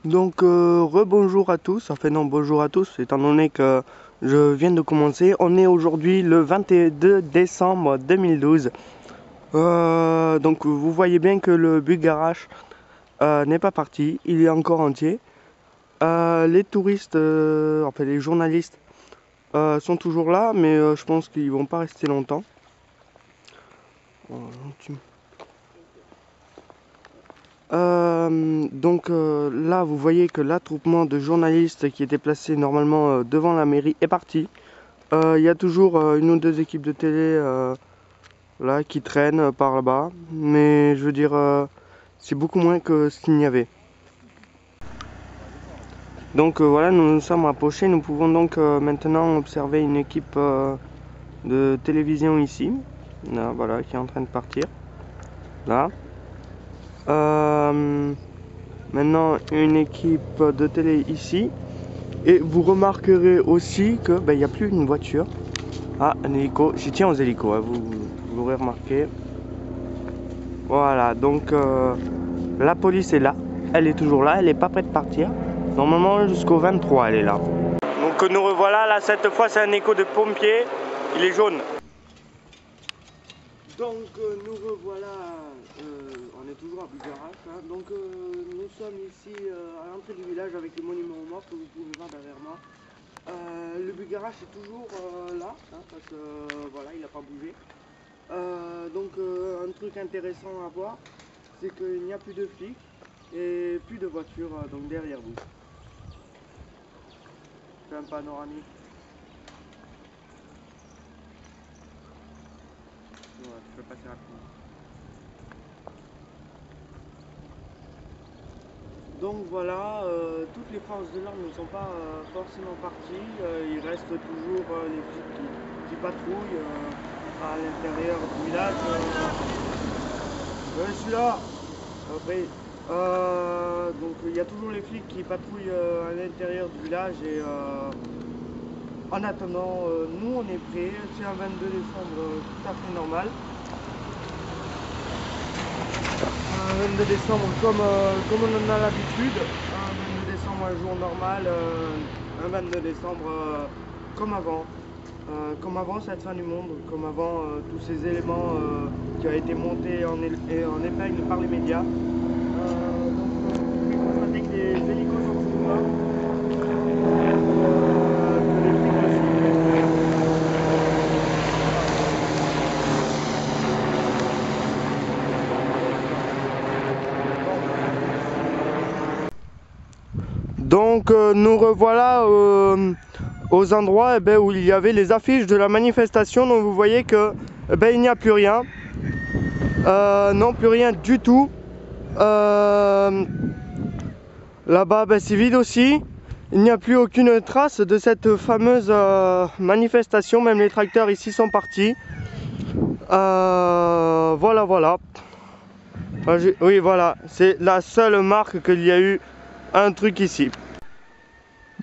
Donc rebonjour à tous, enfin non bonjour à tous étant donné que je viens de commencer. On est aujourd'hui le 22 décembre 2012. Donc vous voyez bien que le bus garage n'est pas parti, il est encore entier. Les touristes, enfin les journalistes sont toujours là, mais je pense qu'ils vont pas rester longtemps. Là, vous voyez que l'attroupement de journalistes qui était placé normalement devant la mairie est parti. Il y a toujours une ou deux équipes de télé là qui traînent par là-bas, mais je veux dire, c'est beaucoup moins que ce qu'il y avait. Donc voilà, nous nous sommes approchés. Nous pouvons donc maintenant observer une équipe de télévision ici, là, voilà, qui est en train de partir. Là. Maintenant une équipe de télé ici. Et vous remarquerez aussi que il n'y a plus une voiture. Ah, un hélico. J'y tiens aux hélicos, hein, vous l'aurez remarqué. Voilà, donc la police est là. Elle est toujours là, elle n'est pas prête de partir. Normalement jusqu'au 23 elle est là. Donc nous revoilà, là cette fois c'est un écho de pompier. Il est jaune. Donc nous revoilà, on est toujours à Bugarach, hein. Donc nous sommes ici à l'entrée du village avec le monument aux morts que vous pouvez voir derrière moi. Le Bugarach est toujours là, hein, parce que voilà, il n'a pas bougé. Un truc intéressant à voir, c'est qu'il n'y a plus de flics et plus de voitures donc derrière vous. Je fais un panoramique. Ouais, je peux passer rapidement. Donc voilà, toutes les forces de l'ordre ne sont pas forcément parties. Il reste toujours les flics qui patrouillent à l'intérieur du village. Je suis là. Après, donc il y a toujours les flics qui patrouillent à l'intérieur du village et en attendant, nous on est prêts. C'est un 22 décembre tout à fait normal. Un 22 décembre comme on en a l'habitude, un 22 décembre un jour normal, un 22 décembre comme avant cette fin du monde, comme avant tous ces éléments qui ont été montés en épingle par les médias. Vous pouvez constater que les hélicos sont toujours là. Donc nous revoilà aux endroits où il y avait les affiches de la manifestation. Donc vous voyez que il n'y a plus rien. Non, plus rien du tout. Là-bas c'est vide aussi. Il n'y a plus aucune trace de cette fameuse manifestation. Même les tracteurs ici sont partis. Voilà. Oui, voilà. C'est la seule marque qu'il y a eu un truc ici.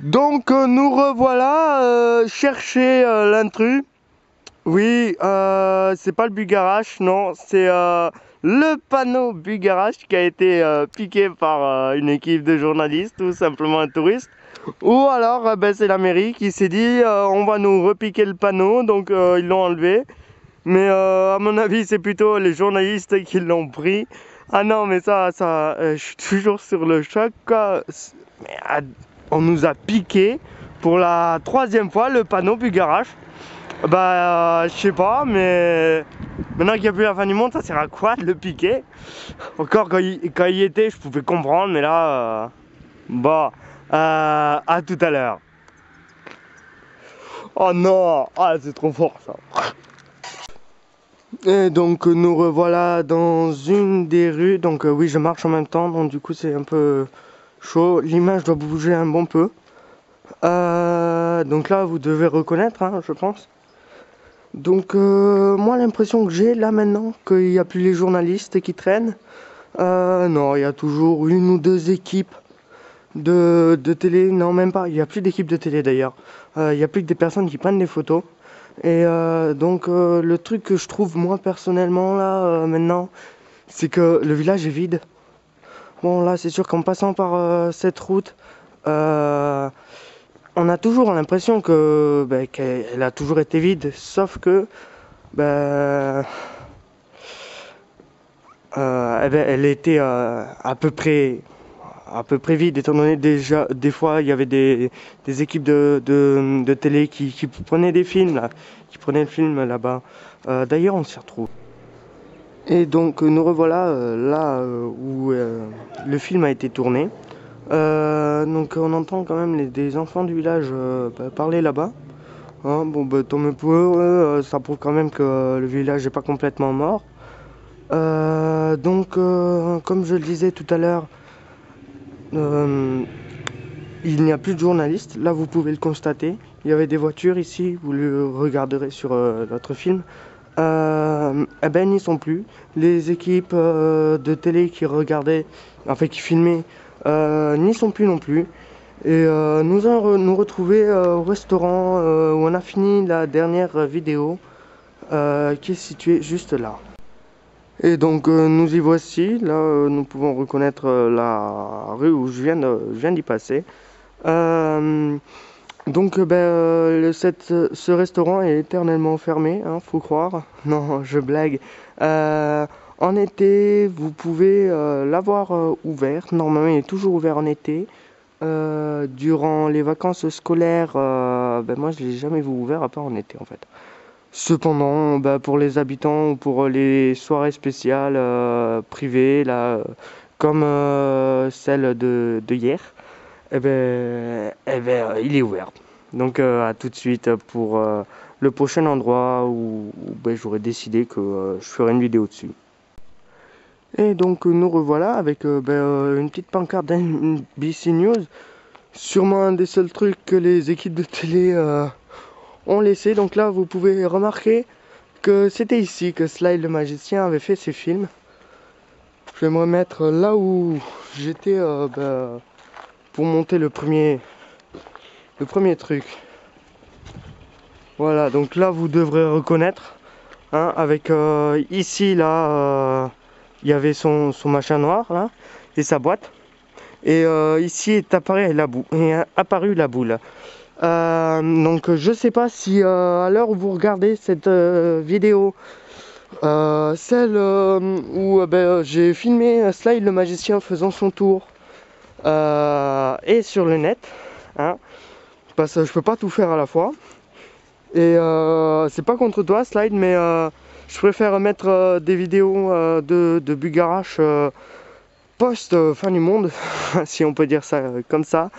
Donc nous revoilà chercher l'intrus. Oui, c'est pas le Bugarach, non, c'est le panneau Bugarach qui a été piqué par une équipe de journalistes, tout simplement un touriste. Ou alors c'est la mairie qui s'est dit on va nous repiquer le panneau, donc ils l'ont enlevé. Mais à mon avis c'est plutôt les journalistes qui l'ont pris. Ah non mais je suis toujours sur le choc. Mais, on nous a piqué pour la troisième fois le panneau Bugarach. Je sais pas, mais maintenant qu'il n'y a plus la fin du monde, ça sert à quoi de le piquer? Encore quand il était, je pouvais comprendre, mais là, à tout à l'heure. Oh non, ah c'est trop fort ça. Et donc nous revoilà dans une des rues, donc oui je marche en même temps, donc du coup c'est un peu chaud, l'image doit bouger un bon peu. Donc là vous devez reconnaître, hein, je pense. Donc moi l'impression que j'ai là maintenant qu'il n'y a plus les journalistes qui traînent. Non, il y a toujours une ou deux équipes de télé, non même pas, il n'y a plus d'équipe de télé d'ailleurs. Il n'y a plus que des personnes qui prennent des photos. Et le truc que je trouve moi personnellement là maintenant, c'est que le village est vide. Bon, là, c'est sûr qu'en passant par cette route, on a toujours l'impression que qu'elle a toujours été vide, sauf que elle était à peu près vide, étant donné déjà des fois il y avait des équipes de télé qui prenaient des films là, qui prenaient le film là-bas. D'ailleurs, on s'y retrouve. Et donc nous revoilà là où le film a été tourné. Donc on entend quand même des enfants du village parler là-bas. Hein, bon, tant mieux pour eux, ça prouve quand même que le village n'est pas complètement mort. Comme je le disais tout à l'heure, il n'y a plus de journalistes. Là, vous pouvez le constater. Il y avait des voitures ici, vous le regarderez sur notre film. Eh ben, ils n'y sont plus. Les équipes de télé qui regardaient, enfin qui filmaient, n'y sont plus non plus. Et nous allons nous retrouver au restaurant où on a fini la dernière vidéo qui est située juste là. Et donc nous y voici, là nous pouvons reconnaître la rue où je viens d'y passer. Ce restaurant est éternellement fermé, hein, faut croire. Non, je blague. En été, vous pouvez l'avoir ouvert. Normalement, il est toujours ouvert en été. Durant les vacances scolaires, moi je l'ai jamais vu ouvert à part en été en fait. Cependant, pour les habitants ou pour les soirées spéciales privées, là, comme celle de hier, il est ouvert. Donc à tout de suite pour le prochain endroit où j'aurais décidé que je ferai une vidéo dessus. Et donc nous revoilà avec une petite pancarte d'NBC News. Sûrement un des seuls trucs que les équipes de télé ont laissé. Donc là vous pouvez remarquer que c'était ici que Slide le magicien avait fait ses films. Je vais me remettre là où j'étais pour monter le premier truc. Voilà, donc là vous devrez reconnaître, hein, avec ici là il y avait son machin noir là et sa boîte, et ici est apparue la boule. Donc je sais pas si à l'heure où vous regardez cette vidéo, celle où j'ai filmé Slide le magicien faisant son tour et sur le net, hein, parce que je peux pas tout faire à la fois. Et c'est pas contre toi Slide, mais je préfère mettre des vidéos de Bugarache post fin du monde, si on peut dire ça comme ça,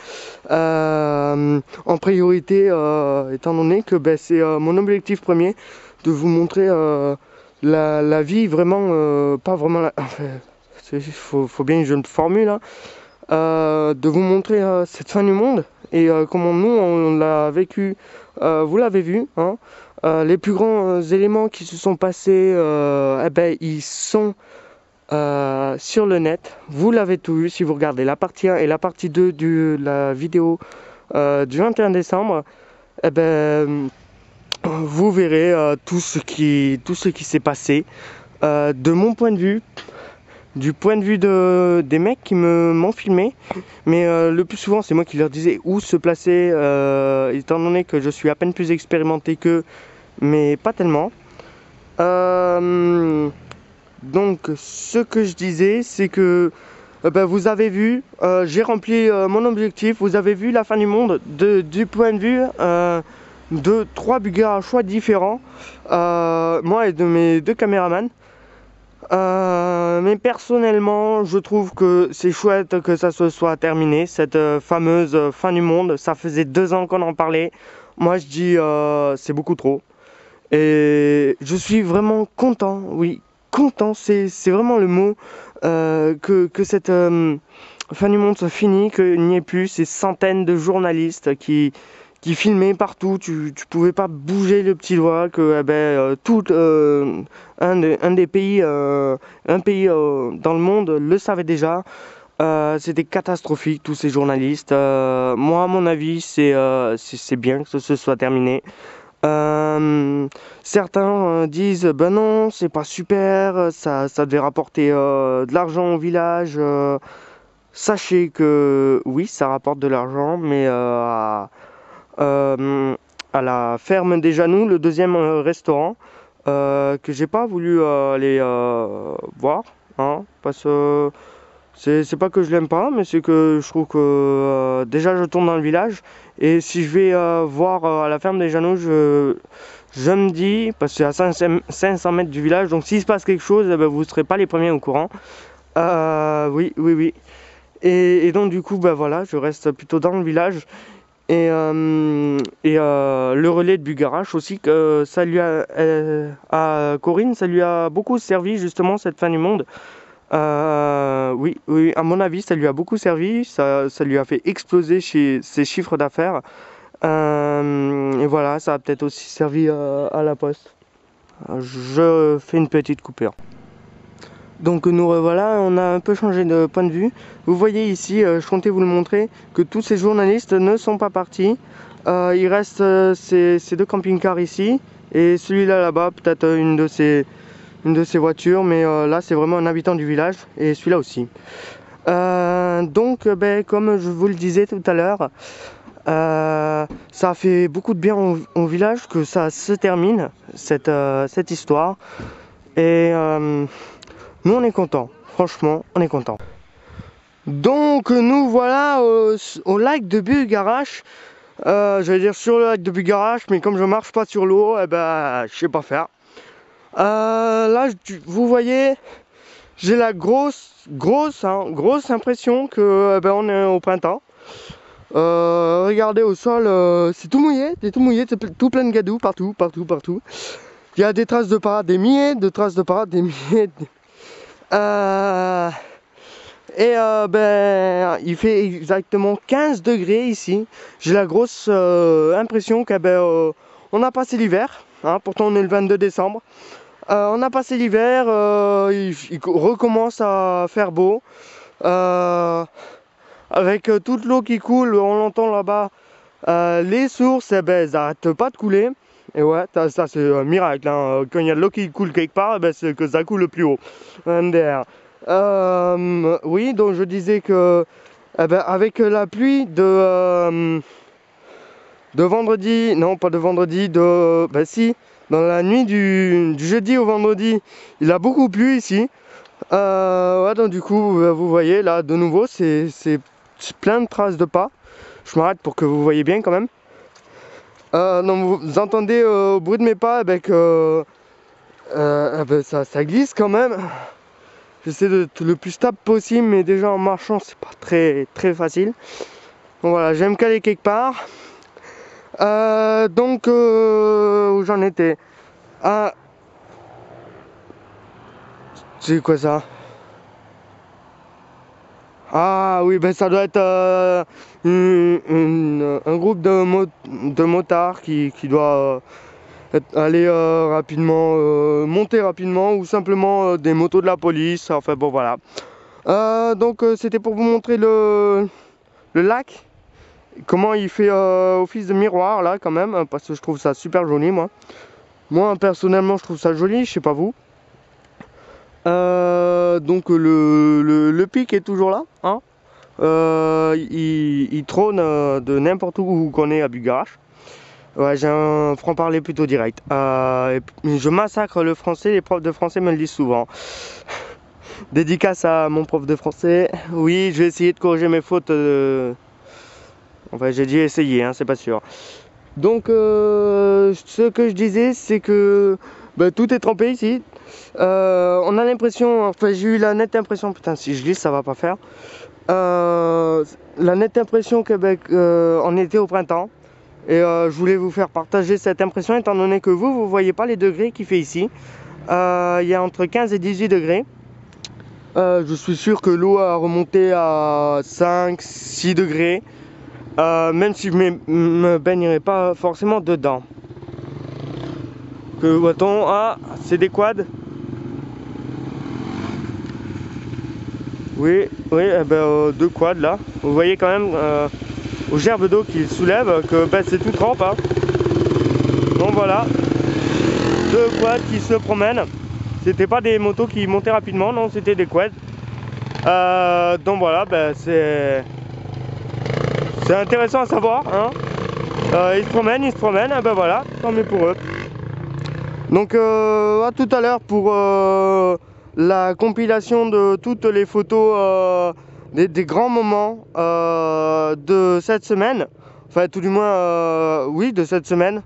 en priorité, étant donné que c'est mon objectif premier de vous montrer la vie vraiment, pas vraiment faut bien que je me formule, hein, de vous montrer cette fin du monde et comment nous on l'a vécu. Vous l'avez vu, hein, les plus grands éléments qui se sont passés, ils sont sur le net. Vous l'avez tout vu si vous regardez la partie 1 et la partie 2 de la vidéo du 21 décembre. Vous verrez tout ce qui s'est passé de mon point de vue, du point de vue des mecs qui m'ont filmé, mais le plus souvent c'est moi qui leur disais où se placer, étant donné que je suis à peine plus expérimenté qu'eux, mais pas tellement. Donc ce que je disais, c'est que vous avez vu, j'ai rempli mon objectif, vous avez vu la fin du monde du point de vue de 3 buggers à choix différents, moi et de mes 2 caméramans. Mais personnellement, je trouve que c'est chouette que ça se soit terminé, cette fameuse fin du monde. Ça faisait 2 ans qu'on en parlait. Moi, je dis c'est beaucoup trop. Et je suis vraiment content, oui, content, c'est vraiment le mot, que cette fin du monde soit finie, qu'il n'y ait plus ces centaines de journalistes qui filmaient partout. Tu pouvais pas bouger le petit doigt, que un pays dans le monde le savait déjà. C'était catastrophique, tous ces journalistes. Moi, à mon avis, c'est bien que ce soit terminé. Certains disent ben non, c'est pas super, ça devait rapporter de l'argent au village, sachez que oui, ça rapporte de l'argent, mais à la ferme des Janoux, le deuxième restaurant, que j'ai pas voulu aller voir, hein, parce que c'est pas que je l'aime pas, mais c'est que je trouve que déjà je tourne dans le village, et si je vais voir à la ferme des Janoux, je me dis, parce que c'est à 500 mètres du village, donc s'il se passe quelque chose, eh ben, vous serez pas les premiers au courant. Oui, oui, oui. Et donc du coup, bah voilà, je reste plutôt dans le village. Le relais de Bugarache aussi, que ça lui a, à Corinne, ça lui a beaucoup servi justement cette fin du monde. Oui, oui, à mon avis, ça lui a beaucoup servi, ça lui a fait exploser ses chiffres d'affaires. Et voilà, ça a peut-être aussi servi à la poste. Je fais une petite coupure. Donc nous revoilà, on a un peu changé de point de vue. Vous voyez ici, je comptais vous le montrer, que tous ces journalistes ne sont pas partis. Il reste ces deux camping-cars ici, et celui-là là-bas, peut-être une de ces voitures, mais là c'est vraiment un habitant du village, et celui-là aussi. Donc ben, comme je vous le disais tout à l'heure, ça a fait beaucoup de bien au village que ça se termine, cette histoire. Et nous on est contents, franchement on est contents. Donc nous voilà au lac de Bugarache. J'allais dire sur le lac de Bugarache, mais comme je marche pas sur l'eau, eh ben je sais pas faire. Là vous voyez, j'ai la grosse impression que ben, on est au printemps. Regardez au sol, c'est tout mouillé, c'est tout plein de gadou partout. Il y a des traces de pas, des milliers de traces de pas, des milliers de... ben, il fait exactement 15 degrés ici. J'ai la grosse impression qu'on on a passé l'hiver, hein, pourtant on est le 22 décembre. On a passé l'hiver, il recommence à faire beau. Avec toute l'eau qui coule, on l'entend là-bas. Les sources, eh ben, elles n'arrêtent pas de couler. Et ouais, ça c'est un miracle, hein. Quand il y a de l'eau qui coule quelque part, eh ben, c'est que ça coule plus haut. Oui, donc je disais que eh ben, avec la pluie de vendredi, non pas de vendredi, ben si, dans la nuit du jeudi au vendredi, il a beaucoup plu ici. Ouais, donc du coup, vous voyez là de nouveau, c'est plein de traces de pas. Je m'arrête pour que vous voyez bien quand même. Donc vous entendez au bruit de mes pas, eh ben, que eh ben, ça glisse quand même. J'essaie d'être le plus stable possible, mais déjà en marchant c'est pas très facile. Donc voilà, je vais me caler quelque part. Donc où j'en étais? C'est quoi ça? Ah oui, ben ça doit être un groupe de motards qui doit aller rapidement, monter rapidement, ou simplement des motos de la police. Enfin bon voilà. Donc c'était pour vous montrer le lac, comment il fait office de miroir là quand même, parce que je trouve ça super joli moi. Moi personnellement je trouve ça joli, je sais pas vous. Donc le pic est toujours là, hein. Il trône de n'importe où qu'on est à Bugarache. Ouais, j'ai un franc-parler plutôt direct. Je massacre le français, les profs de français me le disent souvent. Dédicace à mon prof de français. Oui, je vais essayer de corriger mes fautes. Enfin, j'ai dit essayer, hein, c'est pas sûr. Donc, ce que je disais, c'est que bah, tout est trempé ici. On a l'impression, enfin, j'ai eu la nette impression, putain, si je glisse, ça va pas faire. La nette impression que on était au printemps. Et je voulais vous faire partager cette impression, étant donné que vous voyez pas les degrés qu'il fait ici. Il y a entre 15 et 18 degrés. Je suis sûr que l'eau a remonté à 5-6 degrés. Même si je me baignerai pas forcément dedans. Que voit-on? Ah, c'est des quads. Oui, oui, eh ben, deux quads là. Vous voyez quand même aux gerbes d'eau qu'ils soulèvent que ben, c'est tout trempe, hein. Donc voilà, deux quads qui se promènent. C'était pas des motos qui montaient rapidement, non, c'était des quads. Donc voilà, ben, c'est intéressant à savoir, hein. Ils se promènent, et ben voilà, tant mieux pour eux. Donc à tout à l'heure pour la compilation de toutes les photos des grands moments de cette semaine. Enfin tout du moins oui, de cette semaine.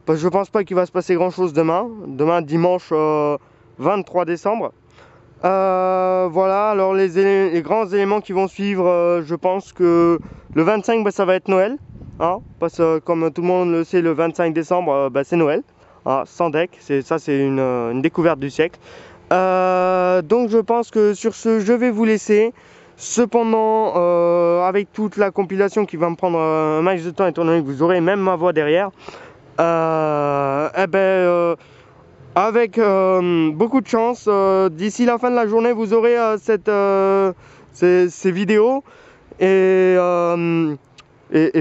Parce que je pense pas qu'il va se passer grand chose demain. Demain dimanche 23 décembre. Voilà, alors les grands éléments qui vont suivre, je pense que le 25 bah, ça va être Noël, hein, parce que comme tout le monde le sait, le 25 décembre bah, c'est Noël, hein, sans deck, c'est une découverte du siècle. Donc je pense que sur ce je vais vous laisser. Cependant avec toute la compilation qui va me prendre un max de temps étant donné que vous aurez même ma voix derrière, avec beaucoup de chance, d'ici la fin de la journée, vous aurez ces vidéos. Et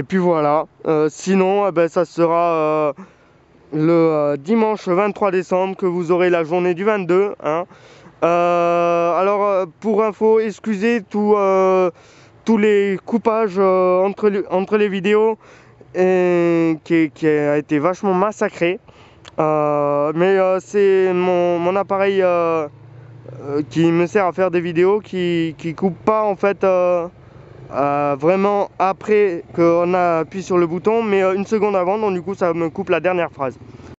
puis voilà. Sinon, ça sera le dimanche 23 décembre que vous aurez la journée du 22. Hein. Alors, pour info, excusez tous les coupages entre les vidéos qui a été vachement massacré. Mais c'est mon appareil qui me sert à faire des vidéos qui coupe pas en fait vraiment après qu'on a appuyé sur le bouton, mais une seconde avant, donc du coup ça me coupe la dernière phrase.